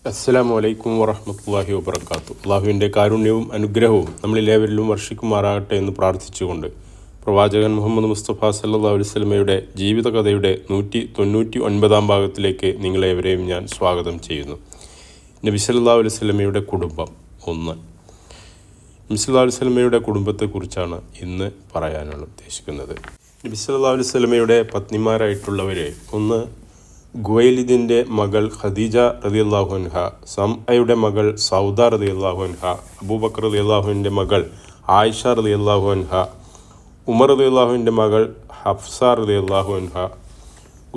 അസ്സലാമു അലൈക്കും വറഹ്മത്തുള്ളാഹി വബറകാതുഹു. അള്ളാഹുവിൻ്റെ കാരുണ്യവും അനുഗ്രഹവും നമ്മളിലേവരിലും വർഷിക്കുമാറാകട്ടെ എന്ന് പ്രാർത്ഥിച്ചുകൊണ്ട് പ്രവാചകൻ മുഹമ്മദ് മുസ്തഫ സല്ലല്ലാഹു അലൈഹി വസല്ലമയുടെ ജീവിതകഥയുടെ 199 ഭാഗത്തിലേക്ക് നിങ്ങളേവരെയും ഞാൻ സ്വാഗതം ചെയ്യുന്നു. നബി സല്ലല്ലാഹു അലൈഹി വസല്ലമയുടെ കുടുംബം 1. നബി സല്ലല്ലാഹു അലൈഹി വസല്ലമയുടെ കുടുംബത്തെക്കുറിച്ചാണ് ഇന്ന് പറയാനാണ് ഉദ്ദേശിക്കുന്നത്. നബി സല്ലല്ലാഹു അലൈഹി വസല്ലമയുടെ പത്നിമാരായിട്ടുള്ളവർ 1. ഖുവൈലിദിൻ്റെ മകൾ ഖദീജ റളിയല്ലാഹു അൻഹ, സംഅയുടെ മകൾ സൗദ റളിയല്ലാഹു അൻഹ, അബൂബക്കർ റളിയല്ലാഹുവിൻ്റെ മകൾ ആയിഷ റളിയല്ലാഹു അൻഹ, ഉമർ റളിയല്ലാഹുവിൻ്റെ മകൾ ഹഫ്സ റളിയല്ലാഹു അൻഹ,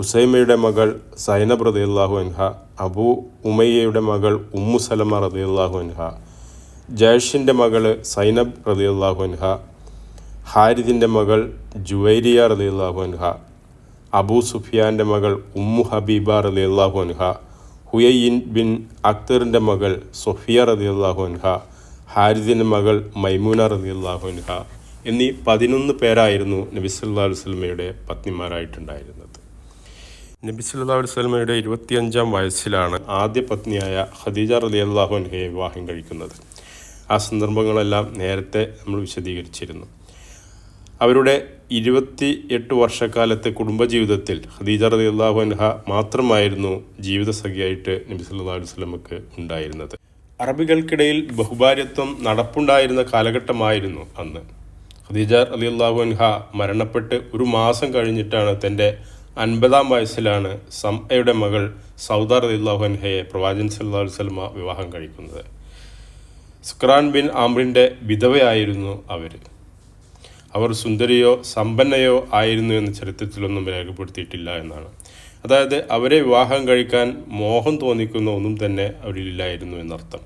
ഉസൈമയുടെ മകൾ സൈനബ് റളിയല്ലാഹു അൻഹ, അബൂ ഉമയ്യയുടെ മകൾ ഉമ്മു സലമ റളിയല്ലാഹു അൻഹ, ജയ്ഷിൻ്റെ മകൾ സൈനബ് റളിയല്ലാഹു അൻഹ, ഹാരിദിൻ്റെ മകൾ ജുവൈരിയ റളിയല്ലാഹു അൻഹ, അബൂ സുഫിയാൻ്റെ മകൾ ഉമ്മു ഹബീബ റളിയല്ലാഹു അൻഹ, ഹുയൈൻ ബിൻ അക്തറിൻ്റെ മകൾ സൊഫിയ റളിയല്ലാഹു അൻഹ, ഹാരിദിൻ്റെ മകൾ മൈമൂന റളിയല്ലാഹു അൻഹ എന്നീ 11 പേരായിരുന്നു നബി സല്ലല്ലാഹു അലൈഹി വസല്ലമയുടെ പത്നിമാരായിട്ടുണ്ടായിരുന്നത്. നബി സല്ലല്ലാഹു അലൈഹി വസല്ലമയുടെ 25-ാം വയസ്സിലാണ് ആദ്യ പത്നിയായ ഖദീജ റളിയല്ലാഹു അൻഹയെ വിവാഹം കഴിക്കുന്നത്. ആ സന്ദർഭങ്ങളെല്ലാം നേരത്തെ നമ്മൾ വിശദീകരിച്ചിരുന്നു. അവരുടെ 28 വർഷക്കാലത്തെ കുടുംബജീവിതത്തിൽ ഖദീജ റളിയല്ലാഹു അൻഹ മാത്രമായിരുന്നു ജീവിതസഖിയായിട്ട് നബി സല്ലല്ലാഹു അലൈഹി വസല്ലമക്ക് ഉണ്ടായിരുന്നത്. അറബികൾക്കിടയിൽ ബഹുഭാര്യത്വം നടപ്പുണ്ടായിരുന്ന കാലഘട്ടമായിരുന്നു അന്ന്. ഖദീജ റളിയല്ലാഹു അൻഹ മരണപ്പെട്ട് ഒരു മാസം കഴിഞ്ഞിട്ടാണ് തൻ്റെ 50-ാം വയസ്സിലാണ് സംഅയുടെ മകൾ സൗദ റളിയല്ലാഹു അൻഹയെ പ്രവാചകൻ സല്ലല്ലാഹു അലൈഹി വസല്ലമ വിവാഹം കഴിക്കുന്നത്. സുക്രാൻ ബിൻ ആംറിൻ്റെ വിധവയായിരുന്നു അവർ സുന്ദരിയോ സമ്പന്നയോ ആയിരുന്നു എന്ന് ചരിത്രത്തിലൊന്നും രേഖപ്പെടുത്തിയിട്ടില്ല എന്നാണ്. അതായത് അവരെ വിവാഹം കഴിക്കാൻ മോഹം തോന്നിക്കുന്ന ഒന്നും തന്നെ അവരിലില്ലായിരുന്നു എന്നർത്ഥം.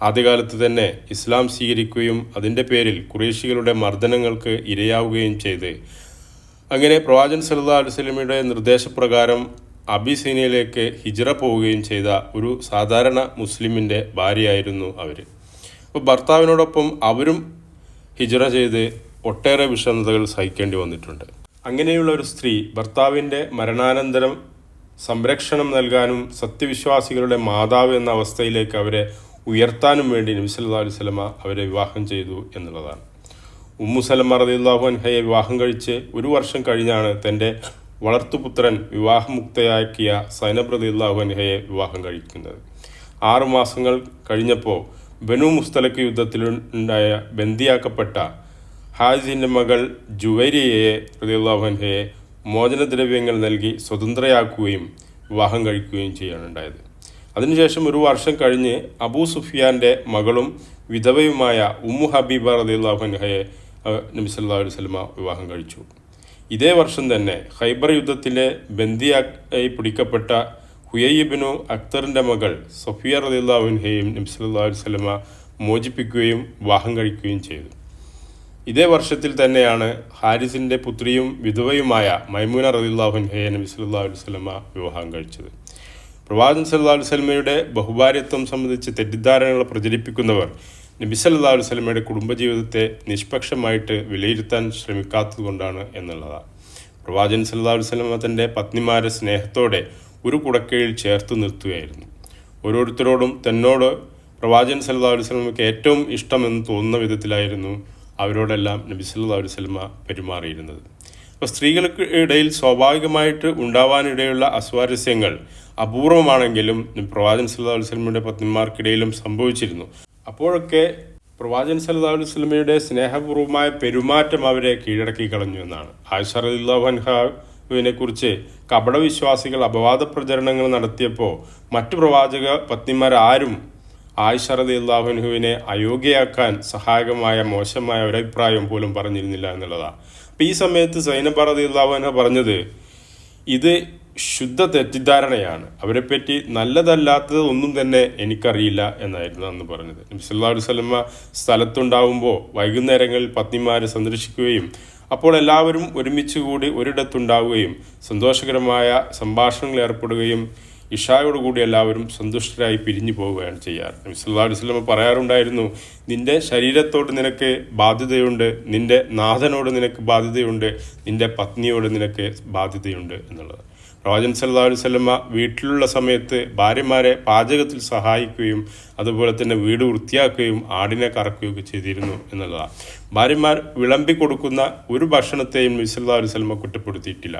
ആദ്യകാലത്ത് തന്നെ ഇസ്ലാം സ്വീകരിക്കുകയും അതിൻ്റെ പേരിൽ ഖുറൈശികളുടെ മർദ്ദനങ്ങൾക്ക് ഇരയാവുകയും ചെയ്ത് അങ്ങനെ പ്രവാചകൻ സല്ലല്ലാഹു അലൈഹി വസല്ലമയുടെ നിർദ്ദേശപ്രകാരം അബിസീനിയയിലേക്ക് ഹിജ്റ പോവുകയും ചെയ്ത ഒരു സാധാരണ മുസ്ലിമിൻ്റെ ഭാര്യയായിരുന്നു അവർ. അപ്പോൾ ഭർത്താവിനോടൊപ്പം അവരും ഹിജ്റ ചെയ്ത് ഒട്ടേറെ വിഷമതകൾ സഹിക്കേണ്ടി വന്നിട്ടുണ്ട്. അങ്ങനെയുള്ള ഒരു സ്ത്രീ ഭർത്താവിൻ്റെ മരണാനന്തരം സംരക്ഷണം നൽകാനും സത്യവിശ്വാസികളുടെ മാതാവ് എന്ന അവസ്ഥയിലേക്ക് അവരെ ഉയർത്താനും വേണ്ടി നബി സല്ലല്ലാഹു അലൈഹി വസല്ലമ അവരെ വിവാഹം ചെയ്തു എന്നുള്ളതാണ്. ഉമ്മു സലമ റളിയല്ലാഹു അൻഹയെ വിവാഹം കഴിച്ച് ഒരു വർഷം കഴിഞ്ഞാണ് തൻ്റെ വളർത്തുപുത്രൻ വിവാഹമുക്തയാക്കിയ സൈനബ് റളിയല്ലാഹു അൻഹയെ വിവാഹം കഴിക്കുന്നത്. 6 മാസങ്ങൾ കഴിഞ്ഞപ്പോൾ ബനു മുസ്തലക്ക് യുദ്ധത്തിലുണ്ടായ ബന്ദിയാക്കപ്പെട്ട ഹാരിദിൻ്റെ മകൾ ജുവൈരിയയെ റളിയല്ലാഹു അൻഹയെ മോചനദ്രവ്യങ്ങൾ നൽകി സ്വതന്ത്രയാക്കുകയും വിവാഹം കഴിക്കുകയും ചെയ്യാനുണ്ടായത്. അതിനുശേഷം ഒരു വർഷം കഴിഞ്ഞ് അബൂ സുഫിയാൻ്റെ മകളും വിധവയുമായ ഉമ്മു ഹബീബ റളിയല്ലാഹു അൻഹയെ നബി സല്ലല്ലാഹു അലൈഹി വസല്ലമ വിവാഹം കഴിച്ചു. ഇതേ വർഷം തന്നെ ഖൈബർ യുദ്ധത്തിലെ ബന്ദിയായി പിടിക്കപ്പെട്ട ഹുയൈ ബിൻ അക്തറിൻ്റെ മകൾ സൊഫിയ റളിയല്ലാഹു അൻഹയെയും നബി സല്ലല്ലാഹു അലൈഹി വസല്ലമ മോചിപ്പിക്കുകയും വിവാഹം കഴിക്കുകയും ചെയ്തു. ഇതേ വർഷത്തിൽ തന്നെയാണ് ഹാരിസിൻ്റെ പുത്രിയും വിധവയുമായ മൈമൂന റളിയല്ലാഹു അൻഹയെ നബി സല്ലല്ലാഹു അലൈഹി വസല്ലമ വിവാഹം കഴിച്ചത്. പ്രവാചകൻ സല്ലല്ലാഹു അലൈഹി വസല്ലമയുടെ ബഹുഭാര്യത്വം സംബന്ധിച്ച് തെറ്റിദ്ധാരണകൾ പ്രചരിപ്പിക്കുന്നവർ നബി സല്ലല്ലാഹു അലൈഹി വസല്ലമയുടെ കുടുംബജീവിതത്തെ നിഷ്പക്ഷമായിട്ട് വിലയിരുത്താൻ ശ്രമിക്കാത്തതുകൊണ്ടാണ് എന്നുള്ളതാണ്. പ്രവാചകൻ സല്ലല്ലാഹു അലൈഹി വസല്ലമ തൻ്റെ പത്നിമാരെ സ്നേഹത്തോടെ ഒരു കുടക്കീഴിൽ ചേർത്ത് നിർത്തുകയായിരുന്നു. ഓരോരുത്തരോടും തന്നോട് പ്രവാചകൻ സല്ലല്ലാഹു അലൈഹി വസല്ലമയ്ക്ക് ഏറ്റവും ഇഷ്ടമെന്ന് തോന്നുന്ന വിധത്തിലായിരുന്നു അവരോടെല്ലാം നബി സല്ലല്ലാഹു അലൈഹി വസല്ലമ പെരുമാറിയിരുന്നത്. അപ്പോൾ സ്ത്രീകൾക്ക് ഇടയിൽ സ്വാഭാവികമായിട്ട് ഉണ്ടാവാനിടയുള്ള അസ്വാരസ്യങ്ങൾ അപൂർവമാണെങ്കിലും പ്രവാചകൻ സല്ലല്ലാഹു അലൈഹി വസല്ലമയുടെ പത്നിമാർക്കിടയിലും സംഭവിച്ചിരുന്നു. അപ്പോഴൊക്കെ പ്രവാചകൻ സല്ലല്ലാഹു അലൈഹി വസല്ലമയുടെ സ്നേഹപൂർവമായ പെരുമാറ്റം അവരെ കീഴടക്കി കളഞ്ഞു എന്നാണ്. ആയിഷ റളിയല്ലാഹു അൻഹയെ കുറിച്ച് കപടവിശ്വാസികൾ അപവാദ പ്രചരണങ്ങൾ നടത്തിയപ്പോൾ മറ്റു പ്രവാചക പത്നിമാരാരും ആയിഷ റളിയല്ലാഹു അൻഹയെ അയോഗ്യയാക്കാൻ സഹായകമായ മോശമായ ഒരഭിപ്രായം പോലും പറഞ്ഞിരുന്നില്ല എന്നുള്ളതാണ്. അപ്പോൾ ഈ സമയത്ത് സൈനബ റളിയല്ലാഹു അൻഹ പറഞ്ഞത് ഇത് ശുദ്ധ തെറ്റിദ്ധാരണയാണ്, അവരെപ്പറ്റി നല്ലതല്ലാത്തത് ഒന്നും തന്നെ എനിക്കറിയില്ല എന്നായിരുന്നു അന്ന് പറഞ്ഞത്. നബി സല്ലല്ലാഹു അലൈഹി വസല്ലമ സ്ഥലത്തുണ്ടാവുമ്പോൾ വൈകുന്നേരങ്ങളിൽ പത്നിമാരെ സന്ദർശിക്കുകയും അപ്പോൾ എല്ലാവരും ഒരുമിച്ച് കൂടി ഒരിടത്തുണ്ടാവുകയും സന്തോഷകരമായ സംഭാഷണങ്ങൾ ഏർപ്പെടുകയും ഇഷായോടുകൂടി എല്ലാവരും സന്തുഷ്ടരായി പിരിഞ്ഞു പോവുകയാണ് ചെയ്യാറ്. നബി സല്ലല്ലാഹു അലൈഹി വസല്ലം പറയാറുണ്ടായിരുന്നു, നിന്റെ ശരീരത്തോട് നിനക്ക് ബാധ്യതയുണ്ട്, നിന്റെ നാഥനോട് നിനക്ക് ബാധ്യതയുണ്ട്, നിന്റെ പത്നിയോട് നിനക്ക് ബാധ്യതയുണ്ട് എന്നുള്ളത്. പ്രവാചകൻ സല്ലല്ലാഹു അലൈഹി വസല്ലമ വീട്ടിലുള്ള സമയത്ത് ഭാര്യമാരെ പാചകത്തിൽ സഹായിക്കുകയും അതുപോലെ തന്നെ വീട് വൃത്തിയാക്കുകയും ആടിനെ കറക്കുകയൊക്കെ ചെയ്തിരുന്നു എന്നുള്ളതാണ്. ഭാര്യമാർ വിളമ്പി കൊടുക്കുന്ന ഒരു ഭക്ഷണത്തെയും നബി സല്ലല്ലാഹു അലൈഹി വസല്ലമ കുറ്റപ്പെടുത്തിയിട്ടില്ല.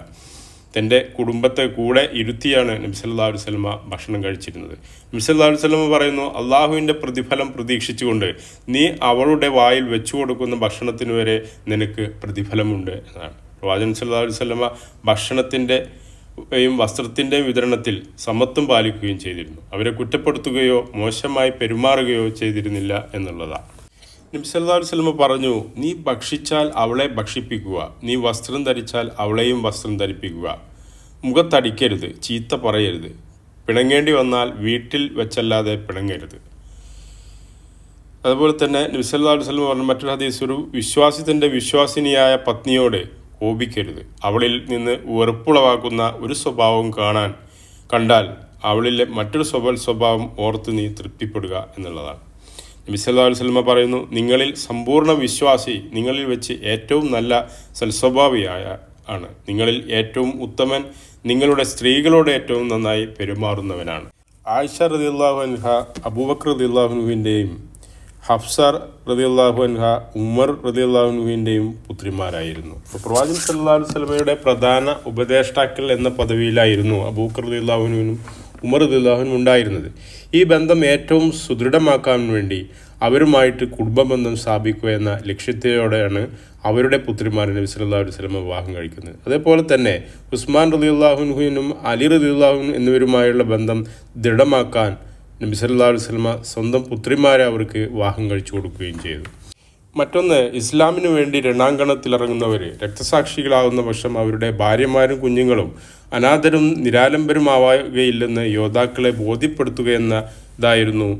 തൻ്റെ കുടുംബത്തെ കൂടെ ഇരുത്തിയാണ് നബി സല്ലല്ലാഹു അലൈഹി വസല്ലമ ഭക്ഷണം കഴിച്ചിരുന്നത്. നബി സല്ലല്ലാഹു അലൈഹി വസല്ലമ പറയുന്നു, അള്ളാഹുവിൻ്റെ പ്രതിഫലം പ്രതീക്ഷിച്ചുകൊണ്ട് നീ അവളുടെ വായിൽ വെച്ചു കൊടുക്കുന്ന ഭക്ഷണത്തിന് വരെ നിനക്ക് പ്രതിഫലമുണ്ട് എന്നാണ്. പ്രവാചകൻ സല്ലല്ലാഹു അലൈഹി വസല്ലമ ഭക്ഷണത്തിൻ്റെയും വസ്ത്രത്തിൻ്റെയും വിതരണത്തിൽ സമത്വം പാലിക്കുകയും ചെയ്തിരുന്നു. അവരെ കുറ്റപ്പെടുത്തുകയോ മോശമായി പെരുമാറുകയോ ചെയ്തിരുന്നില്ല എന്നുള്ളതാണ്. നബി സല്ലല്ലാഹു അലൈഹി വസല്ലമ പറഞ്ഞു, നീ ഭക്ഷിച്ചാൽ അവളെ ഭക്ഷിപ്പിക്കുക, നീ വസ്ത്രം ധരിച്ചാൽ അവളെയും വസ്ത്രം ധരിപ്പിക്കുക, മുഖത്തടിക്കരുത്, ചീത്ത പറയരുത്, പിണങ്ങേണ്ടി വന്നാൽ വീട്ടിൽ വെച്ചല്ലാതെ പിണങ്ങരുത്. അതുപോലെ തന്നെ നബി സല്ലല്ലാഹു അലൈഹി വസല്ലമ പറഞ്ഞ മറ്റൊരു ഹദീസ്, ഒരു വിശ്വാസി തൻ്റെ വിശ്വാസിനിയായ പത്നിയോട് കോപിക്കരുത്. അവളിൽ നിന്ന് വെറുപ്പുളവാക്കുന്ന ഒരു സ്വഭാവം കണ്ടാൽ അവളിലെ മറ്റൊരു സ്വഭാവം ഓർത്ത് നീ തൃപ്തിപ്പെടുക എന്നുള്ളതാണ്. നബി സല്ലല്ലാഹു അലൈഹി വസല്ലമ പറയുന്നു, നിങ്ങളിൽ സമ്പൂർണ്ണ വിശ്വാസി നിങ്ങളിൽ വെച്ച് ഏറ്റവും നല്ല സൽസ്വഭാവിയായ ആണ്. നിങ്ങളിൽ ഏറ്റവും ഉത്തമൻ നിങ്ങളുടെ സ്ത്രീകളോട് ഏറ്റവും നന്നായി പെരുമാറുന്നവനാണ്. ആയിഷ റളിയല്ലാഹു അൻഹ അബൂബക്കർ റളിയല്ലാഹു അൻഹുവിൻ്റെയും ഹഫ്സ റളിയല്ലാഹു അൻഹ ഉമർ റളിയല്ലാഹു അൻഹുവിൻ്റെയും പുത്രിമാരായിരുന്നു. അപ്പോൾ പ്രവാചകൻ സല്ലല്ലാഹു അലൈഹി വസല്ലമയുടെ പ്രധാന ഉപദേഷ്ടാക്കൾ എന്ന പദവിയിലായിരുന്നു അബൂബക്കർ റളിയല്ലാഹു അൻഹുവിനും ഉമർ റളിയല്ലാഹു അൻഹു ഉണ്ടായിരുന്നത്. ഈ ബന്ധം ഏറ്റവും സുദൃഢമാക്കാൻ വേണ്ടി അവരുമായിട്ട് കുടുംബബന്ധം സ്ഥാപിക്കുക എന്ന ലക്ഷ്യത്തോടെയാണ് അവരുടെ പുത്രിമാരെ നബി സല്ലല്ലാഹു അലൈഹി വസല്ലമ വിവാഹം കഴിക്കുന്നത്. അതേപോലെ തന്നെ ഉസ്മാൻ റളിയല്ലാഹു അൻഹുവിനും അലി റളിയല്ലാഹു അൻഹു എന്നിവരുമായുള്ള ബന്ധം ദൃഢമാക്കാൻ നബി സല്ലല്ലാഹു അലൈഹി വസല്ലമ സ്വന്തം പുത്രിമാരെ അവർക്ക് വിവാഹം കഴിച്ചു കൊടുക്കുകയും ചെയ്തു. മറ്റൊന്ന്, ഇസ്ലാമിനു വേണ്ടി രണാങ്കണത്തിലിറങ്ങുന്നവർ രക്തസാക്ഷികളാകുന്ന പക്ഷം അവരുടെ ഭാര്യമാരും കുഞ്ഞുങ്ങളും അനാഥരും നിരാലംബരുമാവുകയില്ലെന്ന് യോദ്ധാക്കളെ ബോധ്യപ്പെടുത്തുക എന്നതായിരുന്നു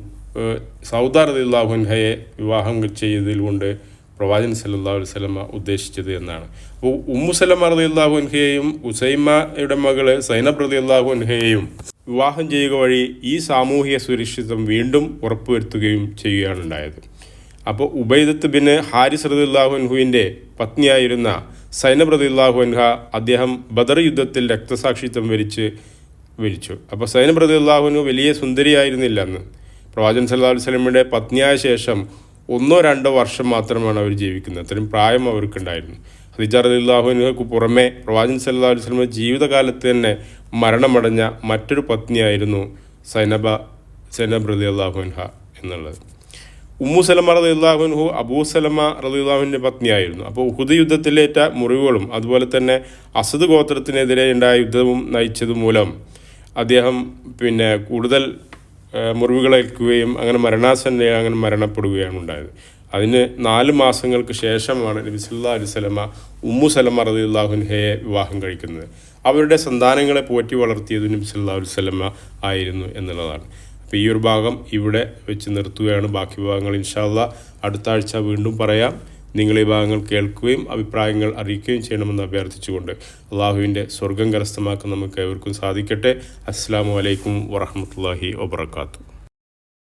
സൗദ റളിയല്ലാഹു അൻഹയെ വിവാഹം ചെയ്തതിലുകൊണ്ട് പ്രവാചകൻ സല്ലല്ലാഹു അലൈഹി വസല്ലമ ഉദ്ദേശിച്ചത് എന്നാണ്. അപ്പോൾ ഉമ്മു സലമ റളിയല്ലാഹു അൻഹയെയും ഉസൈമയുടെ മകള് സൈനബ് റളിയല്ലാഹു അൻഹയെയും വിവാഹം ചെയ്യുക വഴി ഈ സാമൂഹിക സുരക്ഷിതത്വം വീണ്ടും ഉറപ്പുവരുത്തുകയും ചെയ്യുകയാണ് ഉണ്ടായത്. അപ്പോൾ ഉബൈദത്ത് ബിൻ ഹാരിസ് റളിയല്ലാഹു അൻഹുവിൻ്റെ പത്നിയായിരുന്ന സൈനബ് റളിയല്ലാഹു അൻഹ അദ്ദേഹം ബദർ യുദ്ധത്തിൽ രക്തസാക്ഷിത്വം വരിച്ചു. അപ്പോൾ സൈനബ് റളിയല്ലാഹു അൻഹു വലിയ സുന്ദരിയായിരുന്നില്ല അന്ന്. പ്രവാചകൻ സല്ലല്ലാഹു അലൈഹി വസല്ലമയുടെ പത്നിയായ ശേഷം 1-2 വർഷം മാത്രമാണ് അവർ ജീവിക്കുന്നത്. അത്രയും പ്രായം അവർക്കുണ്ടായിരുന്നു. ഖദീജ റളിയല്ലാഹു അൻഹയ്ക്ക് പുറമെ പ്രവാചകൻ സല്ലല്ലാഹു അലൈഹി വസല്ലമ ജീവിതകാലത്ത് തന്നെ മരണമടഞ്ഞ മറ്റൊരു പത്നിയായിരുന്നു സൈനബ് റളിയല്ലാഹു അൻഹ എന്നുള്ളത്. ഉമ്മു സലമ റളിയല്ലാഹു അൻഹു അബൂ സലമ റളിയല്ലാഹുവിൻ്റെ പത്നിയായിരുന്നു. അപ്പോൾ ഉഹുദ് യുദ്ധത്തിലേറ്റ മുറിവുകളും അതുപോലെ തന്നെ അസദ് ഗോത്രത്തിനെതിരെ ഉണ്ടായ യുദ്ധവും നയിച്ചത് മൂലം അദ്ദേഹം കൂടുതൽ മുറിവുകളേൽക്കുകയും അങ്ങനെ മരണപ്പെടുകയാണ് ഉണ്ടായത്. അതിന് 4 മാസങ്ങൾക്ക് ശേഷമാണ് നബി സല്ലല്ലാഹു അലൈഹി വസല്ലമ ഉമ്മു സലമ റളിയല്ലാഹു അൻഹയെ വിവാഹം കഴിക്കുന്നത്. അവരുടെ സന്താനങ്ങളെ പോറ്റി വളർത്തിയത് നബി സല്ലല്ലാഹു അലൈഹി വസല്ലമ ആയിരുന്നു എന്നുള്ളതാണ്. അപ്പോൾ ഈ ഒരു ഭാഗം ഇവിടെ വെച്ച് നിർത്തുകയാണ്. ബാക്കി ഭാഗങ്ങൾ ഇൻഷാ അല്ലാഹ് അടുത്ത ആഴ്ച വീണ്ടും പറയാം. നിങ്ങൾ ഈ ഭാഗങ്ങൾ കേൾക്കുകയും അഭിപ്രായങ്ങൾ അറിയിക്കുകയും ചെയ്യണമെന്ന് അഭ്യർത്ഥിച്ചുകൊണ്ട് അള്ളാഹുവിൻ്റെ സ്വർഗം കരസ്ഥമാക്കാൻ നമുക്ക് ഏവർക്കും സാധിക്കട്ടെ. അസ്സലാമു അലൈക്കും വറഹ്മത്തുള്ളാഹി വബറകാതുഹു.